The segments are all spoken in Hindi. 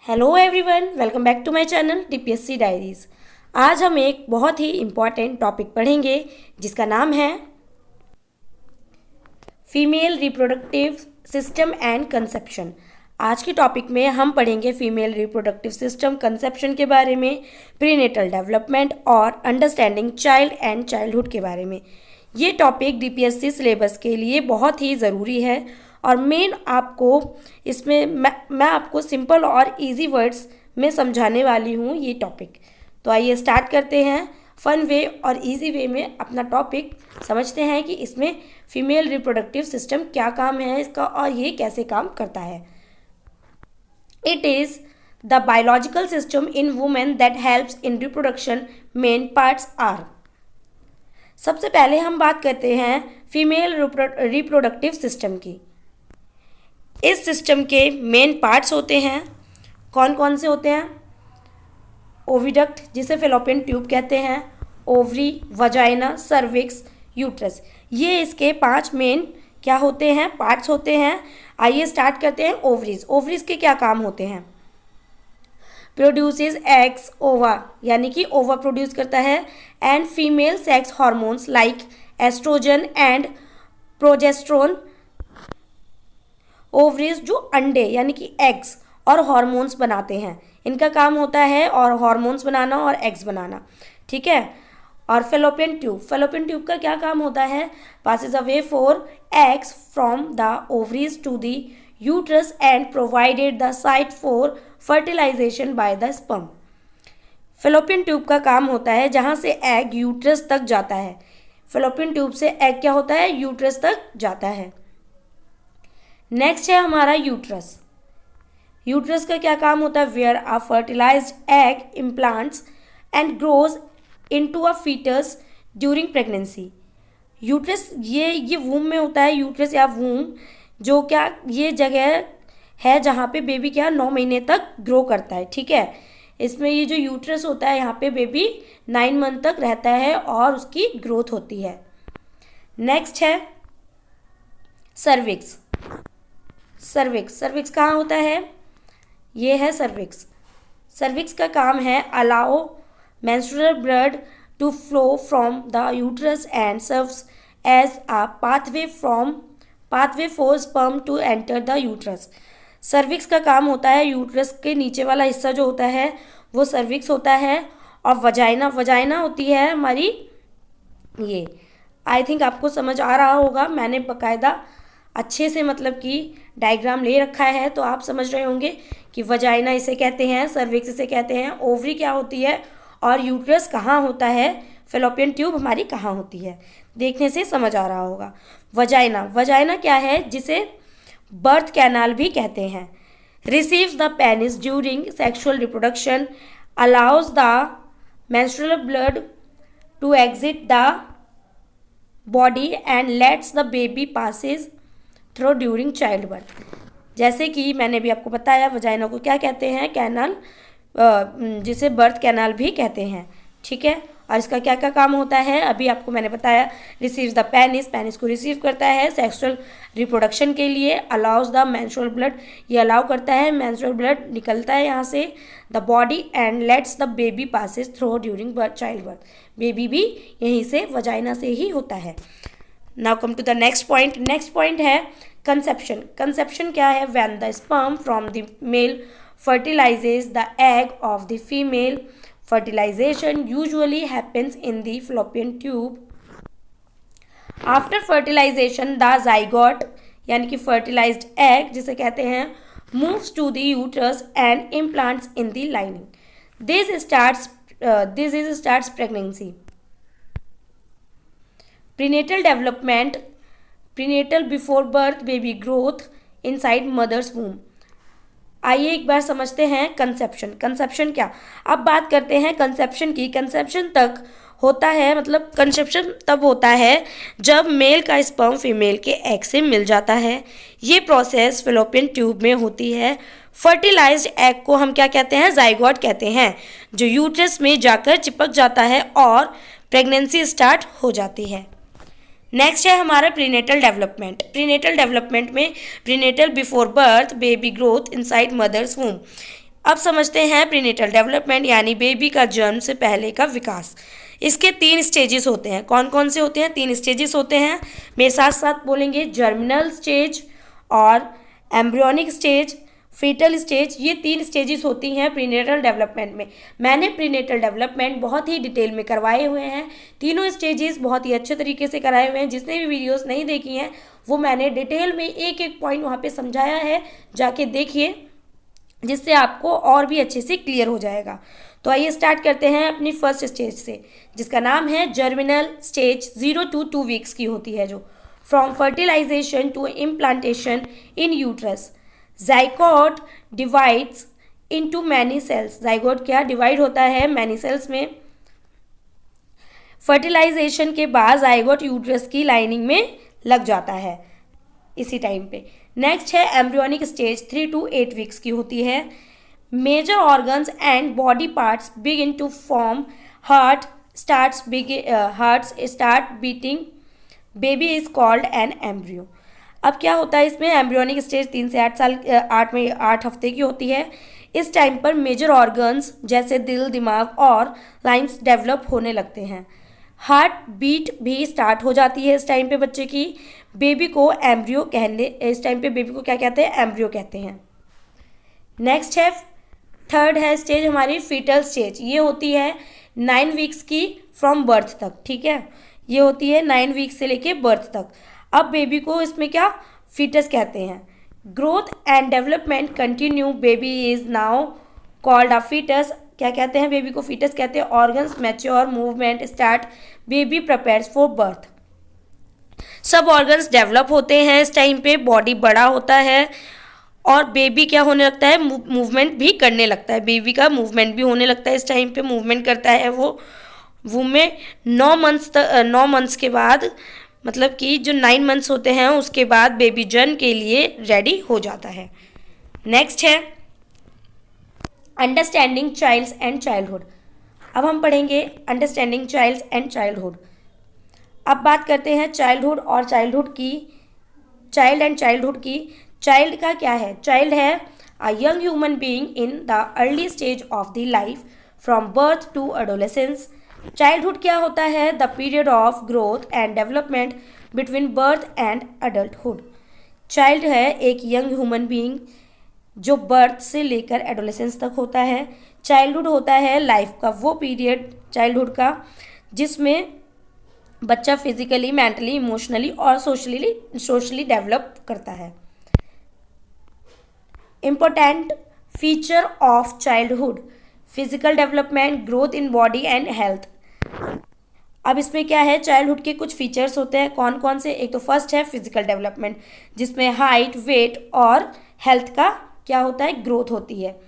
Hello everyone, welcome back to my channel DPSC diaries. आज हम एक बहुत ही इम्पॉर्टेंट टॉपिक पढ़ेंगे जिसका नाम है female reproductive system and conception. आज के टॉपिक में हम पढ़ेंगे फीमेल रिप्रोडक्टिव सिस्टम कंसेप्शन के बारे में, प्रीनेटल डेवलपमेंट और अंडरस्टैंडिंग चाइल्ड एंड चाइल्डहुड के बारे में। ये टॉपिक डीपीएससी सिलेबस के लिए बहुत ही ज़रूरी है और मेन आपको इसमें मैं आपको सिंपल और इजी वर्ड्स में समझाने वाली हूँ ये टॉपिक। तो आइए स्टार्ट करते हैं। फन वे और इजी वे में अपना टॉपिक समझते हैं कि इसमें फीमेल रिप्रोडक्टिव सिस्टम क्या काम है इसका और ये कैसे काम करता है। It is the biological system in women that helps in reproduction. Main parts are. सबसे पहले हम बात करते हैं फीमेल रिप्रोडक्टिव सिस्टम की। इस सिस्टम के मेन पार्ट्स होते हैं। कौन कौन से होते हैं? ओविडक्ट, जिसे फेलोपियन ट्यूब कहते हैं, ओवरी, वजाइना, सर्विक्स, यूट्रस। ये इसके 5 मेन क्या होते हैं? पार्ट्स होते हैं। आइए स्टार्ट करते हैं। ओवरीज। ओवरीज के क्या काम होते हैं? प्रोड्यूसेस एग्स, ओवा यानी कि ओवा प्रोड्यूस करता है, and female sex hormones like oestrogen and progesterone. Ovaries जो अंडे यानी कि एग्स और हार्मोन्स बनाते हैं, इनका काम होता है और हार्मोन्स बनाना और एग्स बनाना, ठीक है। और फेलोपियन ट्यूब, फेलोपियन ट्यूब का क्या काम होता है? Passes away for eggs from the ovaries to the uterus and provided the site for fertilisation by the sperm. Fallopian tube का काम होता है जहाँ से एग यूट्रस तक जाता है। फेलोपियन ट्यूब से एग क्या होता है? यूट्रस तक जाता है। नेक्स्ट है हमारा यूट्रस। यूट्रस का क्या काम होता है? Where a fertilised egg implants and grows into a foetus during pregnancy. Uterus ये वूम में होता है। यूट्रस या वूम जो क्या ये जगह है जहाँ पे बेबी क्या 9 महीने तक ग्रो करता है, ठीक है। इसमें ये जो यूट्रस होता है यहाँ पे बेबी 9 मंथ तक रहता है और उसकी ग्रोथ होती है। नेक्स्ट है सर्विक्स। सर्विक्स, सर्विक्स कहाँ होता है? ये है सर्विक्स। सर्विक्स का काम है allow menstrual blood to flow from the uterus and serves as a pathway for sperm to enter the uterus. Cervix का काम होता है, यूट्रस के नीचे वाला हिस्सा जो होता है वो सर्विक्स होता है, और वजाइना, वजाइना होती है हमारी ये। आई थिंक आपको समझ आ रहा होगा, मैंने बकायदा अच्छे से मतलब कि डायग्राम ले रखा है तो आप समझ रहे होंगे कि वजाइना इसे कहते हैं, सर्विक्स इसे कहते हैं, ओवरी क्या होती है और यूट्रस कहाँ होता है, फेलोपियन ट्यूब हमारी कहाँ होती है। देखने से समझ आ रहा होगा। वजाइना, वजाइना क्या है? जिसे बर्थ कैनाल भी कहते हैं। Receives the penis during sexual reproduction, allows the menstrual blood to exit the body and lets the baby passes through during child birth. जैसे कि मैंने भी आपको बताया, वजाइना को क्या कहते हैं? कैनाल, जिसे बर्थ कैनाल भी कहते हैं, ठीक है। और इसका क्या क्या काम होता है अभी आपको मैंने बताया। रिसीव्स द पेनिस, पेनिस को रिसीव करता है सेक्सुअल रिप्रोडक्शन के लिए। अलाउज द मेंस्ट्रुअल ब्लड, ये अलाउ करता है, मेंस्ट्रुअल ब्लड निकलता है यहाँ से। The body and lets the baby passes through during birth child birth, baby भी यहीं से वजाइना से ही होता है। Now come to the next point. Next point है कंसेप्शन। कंसेप्शन क्या है? When the sperm from the mail fertilizes the egg of the female. Fertilization usually happens in the fallopian tube. After fertilization, the zygote यानी कि fertilized egg जिसे कहते हैं moves to the uterus and implants in the lining. This starts pregnancy. Prenatal development, prenatal before birth, baby growth inside mother's womb. आइए एक बार समझते हैं कंसेप्शन। कंसेप्शन क्या? अब बात करते हैं कंसेप्शन की। कंसेप्शन तक होता है, मतलब कंसेप्शन तब होता है जब मेल का स्पर्म फीमेल के एग से मिल जाता है। ये प्रोसेस फेलोपियन ट्यूब में होती है। फर्टिलाइज्ड एग को हम क्या कहते हैं? जाइगोट कहते हैं, जो यूट्रस में जाकर चिपक जाता है और प्रेगनेंसी स्टार्ट हो जाती है। नेक्स्ट है हमारा प्रीनेटल डेवलपमेंट। प्रीनेटल डेवलपमेंट में prenatal before birth, baby growth inside mother's womb. अब समझते हैं प्रीनेटल डेवलपमेंट यानी बेबी का जन्म से पहले का विकास। इसके 3 स्टेजेस होते हैं। कौन कौन से होते हैं? 3 स्टेजेस होते हैं। मेरे साथ साथ बोलेंगे, जर्मिनल स्टेज और एम्ब्रियोनिक स्टेज, फीटल स्टेज। ये 3 स्टेजेस होती हैं प्रीनेटल डेवलपमेंट में। मैंने प्रीनेटल डेवलपमेंट बहुत ही डिटेल में करवाए हुए हैं। तीनों स्टेजेस बहुत ही अच्छे तरीके से कराए हुए हैं। जिसने भी वीडियोस नहीं देखी हैं वो मैंने डिटेल में एक एक पॉइंट वहाँ पे समझाया है, जाके देखिए, जिससे आपको और भी अच्छे से क्लियर हो जाएगा। तो आइए स्टार्ट करते हैं अपनी फर्स्ट स्टेज से, जिसका नाम है जर्मिनल स्टेज। 0 to 2 वीक्स की होती है, जो from fertilisation to implantation in uterus. Zygote divides into many cells. Zygote क्या डिवाइड होता है? मैनी सेल्स में। फर्टिलाइजेशन के बाद जाइगोट यूट्रस की लाइनिंग में लग जाता है इसी टाइम पे। नेक्स्ट है एम्ब्रियोनिक स्टेज। 3 to 8 वीक्स की होती है। Major organs and body parts begin to form. Heart start beating. Baby is called an embryo. अब क्या होता है इसमें? एम्ब्रियोनिक स्टेज 3 से 8 हफ्ते की होती है। इस टाइम पर मेजर ऑर्गन्स जैसे दिल, दिमाग और लाइम्स डेवलप होने लगते हैं। हार्ट बीट भी स्टार्ट हो जाती है इस टाइम पे बच्चे की। बेबी को एम्ब्रियो कहने, इस टाइम पे बेबी को क्या कहते हैं? एम्ब्रियो कहते हैं। नेक्स्ट है, थर्ड है स्टेज हमारी फीटल स्टेज। ये होती है 9 वीक्स की फ्रॉम बर्थ तक। ठीक है, ये होती है 9 वीक्स से लेके बर्थ तक। अब बेबी को इसमें क्या फीटस कहते हैं। Growth and development continue. Baby is now called a foetus. क्या कहते हैं? बेबी को फीटस कहते हैं। Organs mature, movement start, baby prepares for birth. सब ऑर्गन्स डेवलप होते हैं इस टाइम पे, बॉडी बड़ा होता है और बेबी क्या होने लगता है? मूवमेंट भी करने लगता है। बेबी का मूवमेंट भी होने लगता है इस टाइम पे, मूवमेंट करता है वो में 9 मंथ्स के बाद, मतलब कि जो 9 मंथ्स होते हैं उसके बाद बेबी जन्म के लिए रेडी हो जाता है। नेक्स्ट है अंडरस्टैंडिंग चाइल्ड्स एंड चाइल्डहुड। अब हम पढ़ेंगे अंडरस्टैंडिंग चाइल्ड्स एंड चाइल्डहुड। अब बात करते हैं चाइल्डहुड और चाइल्डहुड की, चाइल्ड एंड चाइल्डहुड की। चाइल्ड का क्या है? चाइल्ड है a young human being in the early stage of the life from birth to adolescence. Childhood क्या होता है? The period of growth and development between birth and adulthood. Child है एक यंग ह्यूमन बीइंग जो बर्थ से लेकर एडोलेसेंस तक होता है। चाइल्डहुड होता है लाइफ का वो पीरियड चाइल्डहुड का जिसमें बच्चा फिजिकली, मेंटली, इमोशनली और सोशली डेवलप करता है। Important feature of childhood: physical development, growth in body and health. अब इसमें क्या है? चाइल्डहुड के कुछ फीचर्स होते हैं। कौन कौन से? एक तो फर्स्ट है फिजिकल डेवलपमेंट, जिसमें हाइट, वेट और हेल्थ का क्या होता है? ग्रोथ होती है।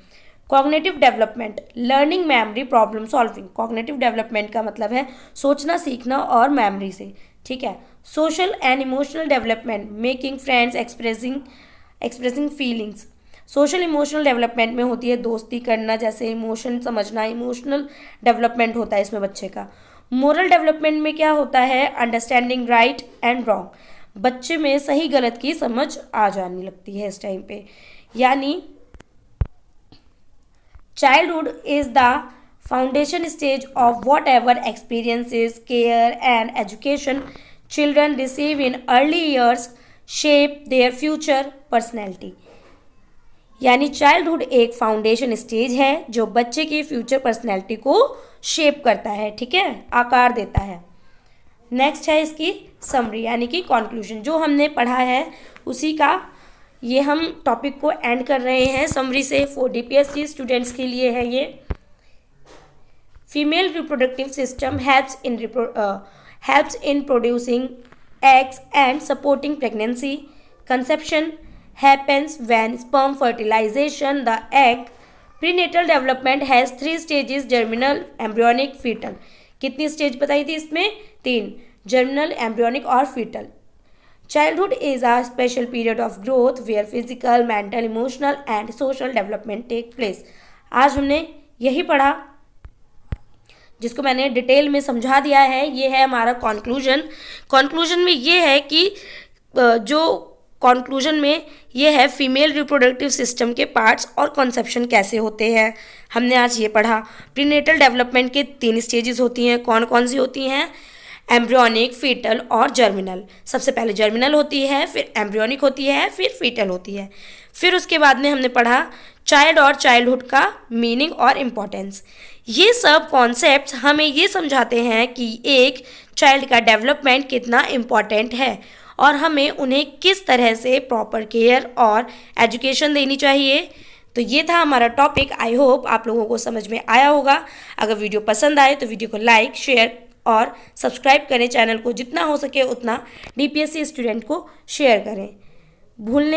Cognitive development, learning, memory, problem solving. Cognitive development का मतलब है सोचना, सीखना और मेमोरी से। ठीक है। Social and emotional development, making friends, expressing feelings. Social emotional development में होती है दोस्ती करना, जैसे इमोशन समझना, इमोशनल डेवलपमेंट होता है इसमें बच्चे का। मोरल डेवलपमेंट में क्या होता है? Understanding right and wrong. बच्चे में सही गलत की समझ आ जाने लगती है इस टाइम पे। यानी childhood is the foundation stage of whatever experiences, care and education children receive in early years shape their future personality। यानी चाइल्डहुड एक फाउंडेशन स्टेज है जो बच्चे की फ्यूचर पर्सनैलिटी को शेप करता है। ठीक है, आकार देता है। नेक्स्ट है इसकी समरी यानी कि कंक्लूजन। जो हमने पढ़ा है उसी का ये हम टॉपिक को एंड कर रहे हैं समरी से। फॉर DPSC स्टूडेंट्स के लिए है ये। Female reproductive system helps in producing eggs and supporting pregnancy. Conception happens when sperm fertilization the egg। prenatal development has 3 stages: germinal, embryonic, fetal। कितनी स्टेज बताई थी इसमें? 3, germinal, embryonic और fetal। childhood is a special period of growth where physical, mental, emotional and social development take place। आज हमने यही पढ़ा जिसको मैंने डिटेल में समझा दिया है। ये है हमारा कंक्लूजन। कंक्लूजन में ये है कि जो कंक्लूजन में ये है फीमेल रिप्रोडक्टिव सिस्टम के पार्ट्स और कॉन्सेप्शन कैसे होते हैं। हमने आज ये पढ़ा। प्रीनेटल डेवलपमेंट के 3 स्टेजेस होती हैं। कौन कौन सी होती हैं? एम्ब्रियोनिक, फीटल और जर्मिनल। सबसे पहले जर्मिनल होती है, फिर एम्ब्रियोनिक होती है, फिर फीटल होती है। फिर उसके बाद में हमने पढ़ा चाइल्ड और चाइल्डहुड का मीनिंग और इम्पोर्टेंस। ये सब कॉन्सेप्ट्स हमें ये समझाते हैं कि एक चाइल्ड का डेवलपमेंट कितना इम्पॉर्टेंट है और हमें उन्हें किस तरह से प्रॉपर केयर और एजुकेशन देनी चाहिए। तो ये था हमारा टॉपिक। आई होप आप लोगों को समझ में आया होगा। अगर वीडियो पसंद आए तो वीडियो को लाइक, शेयर और सब्सक्राइब करें। चैनल को जितना हो सके उतना DPSC स्टूडेंट को शेयर करें। भूलने